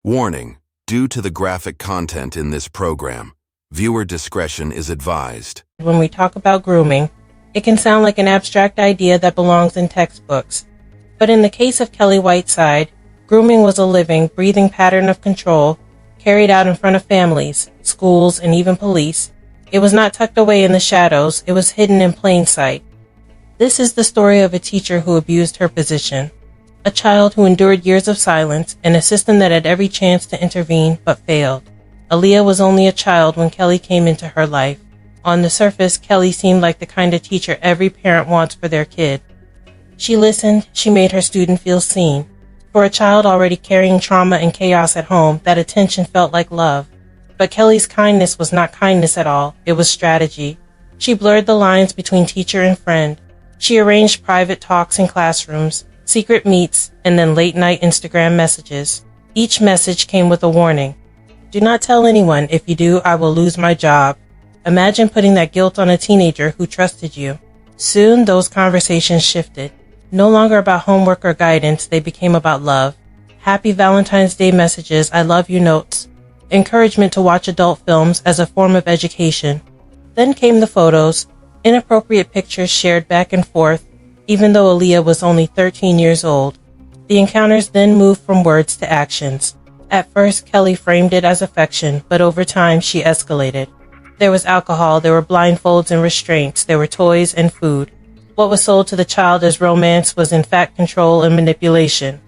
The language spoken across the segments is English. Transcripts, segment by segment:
Warning: due to the graphic content in this program, viewer discretion is advised. When we talk about grooming, it can sound like an abstract idea that belongs in textbooks. But in the case of Kellie Whiteside, grooming was a living, breathing pattern of control carried out in front of families, schools, and even police. It was not tucked away in the shadows, it was hidden in plain sight. This is the story of a teacher who abused her position, a child who endured years of silence, and a system that had every chance to intervene but failed. Aaliyah was only a child when Kellie came into her life. On the surface, Kellie seemed like the kind of teacher every parent wants for their kid. She listened, she made her student feel seen. For a child already carrying trauma and chaos at home, that attention felt like love. But Kellie's kindness was not kindness at all, it was strategy. She blurred the lines between teacher and friend. She arranged private talks in classrooms, secret meets, and then late-night Instagram messages. Each message came with a warning. Do not tell anyone. If you do, I will lose my job. Imagine putting that guilt on a teenager who trusted you. Soon, those conversations shifted. No longer about homework or guidance, they became about love. Happy Valentine's Day messages, I love you notes. Encouragement to watch adult films as a form of education. Then came the photos, inappropriate pictures shared back and forth, even though Aaliyah was only 13 years old. The encounters then moved from words to actions. At first, Kellie framed it as affection, but over time, she escalated. There was alcohol, there were blindfolds and restraints, there were toys and food. What was sold to the child as romance was in fact control and manipulation.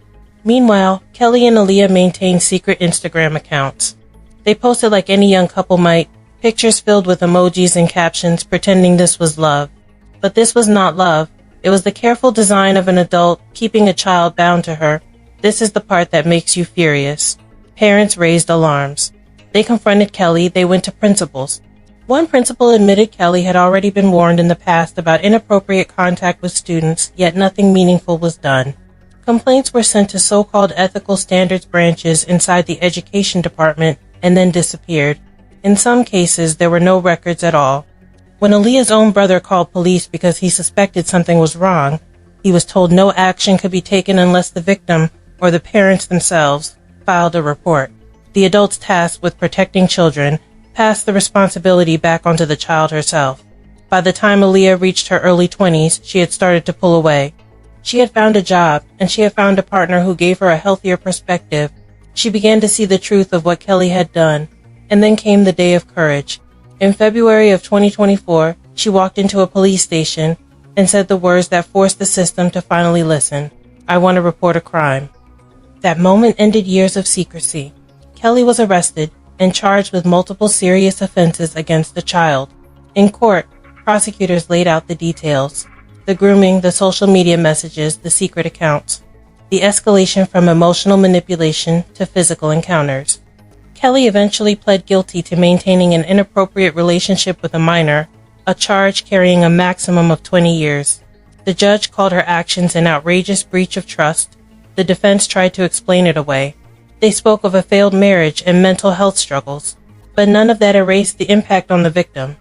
Meanwhile, Kellie and Aaliyah maintained secret Instagram accounts. They posted like any young couple might, pictures filled with emojis and captions pretending this was love. But this was not love. It was the careful design of an adult keeping a child bound to her. This is the part that makes you furious. Parents raised alarms. They confronted Kellie, they went to principals. One principal admitted Kellie had already been warned in the past about inappropriate contact with students, yet nothing meaningful was done. Complaints were sent to so-called ethical standards branches inside the education department and then disappeared. In some cases, there were no records at all. When Aaliyah's own brother called police because he suspected something was wrong, he was told no action could be taken unless the victim, or the parents themselves, filed a report. The adults tasked with protecting children passed the responsibility back onto the child herself. By the time Aaliyah reached her early 20s, she had started to pull away. She had found a job, and she had found a partner who gave her a healthier perspective. She began to see the truth of what Kellie had done, and then came the day of courage. In February of 2024, she walked into a police station and said the words that forced the system to finally listen. I want to report a crime. That moment ended years of secrecy. Kellie was arrested and charged with multiple serious offenses against the child. In court, prosecutors laid out the details. The grooming, the social media messages, the secret accounts. The escalation from emotional manipulation to physical encounters. Kellie eventually pled guilty to maintaining an inappropriate relationship with a minor, a charge carrying a maximum of 20 years. The judge called her actions an outrageous breach of trust. The defense tried to explain it away. They spoke of a failed marriage and mental health struggles, but none of that erased the impact on the victim.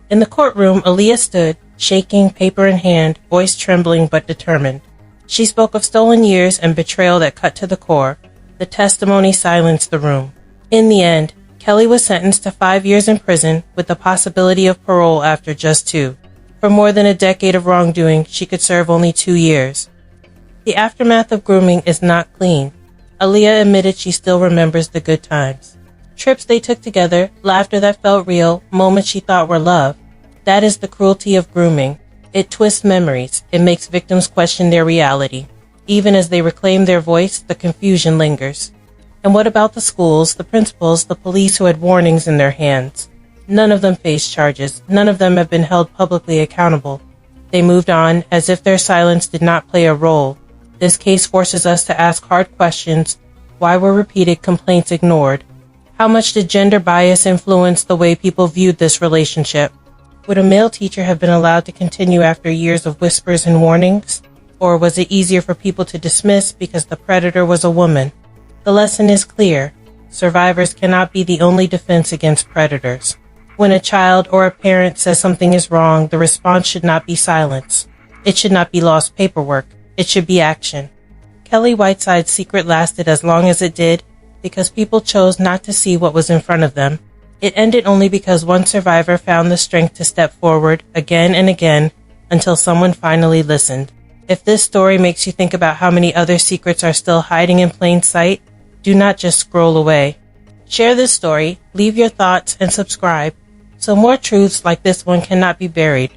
In the courtroom, Aaliyah stood, shaking, paper in hand, voice trembling but determined. She spoke of stolen years and betrayal that cut to the core. The testimony silenced the room. In the end, Kellie was sentenced to 5 years in prison with the possibility of parole after just 2. For more than a decade of wrongdoing, she could serve only 2 years. The aftermath of grooming is not clean. Aaliyah admitted she still remembers the good times. Trips they took together, laughter that felt real, moments she thought were love. That is the cruelty of grooming. It twists memories. It makes victims question their reality. Even as they reclaim their voice, the confusion lingers. And what about the schools, the principals, the police who had warnings in their hands? None of them faced charges. None of them have been held publicly accountable. They moved on as if their silence did not play a role. This case forces us to ask hard questions. Why were repeated complaints ignored? How much did gender bias influence the way people viewed this relationship? Would a male teacher have been allowed to continue after years of whispers and warnings? Or was it easier for people to dismiss because the predator was a woman? The lesson is clear. Survivors cannot be the only defense against predators. When a child or a parent says something is wrong, the response should not be silence. It should not be lost paperwork. It should be action. Kellie Whiteside's secret lasted as long as it did because people chose not to see what was in front of them. It ended only because one survivor found the strength to step forward again and again until someone finally listened. If this story makes you think about how many other secrets are still hiding in plain sight, do not just scroll away. Share this story, leave your thoughts, and subscribe, so more truths like this one cannot be buried.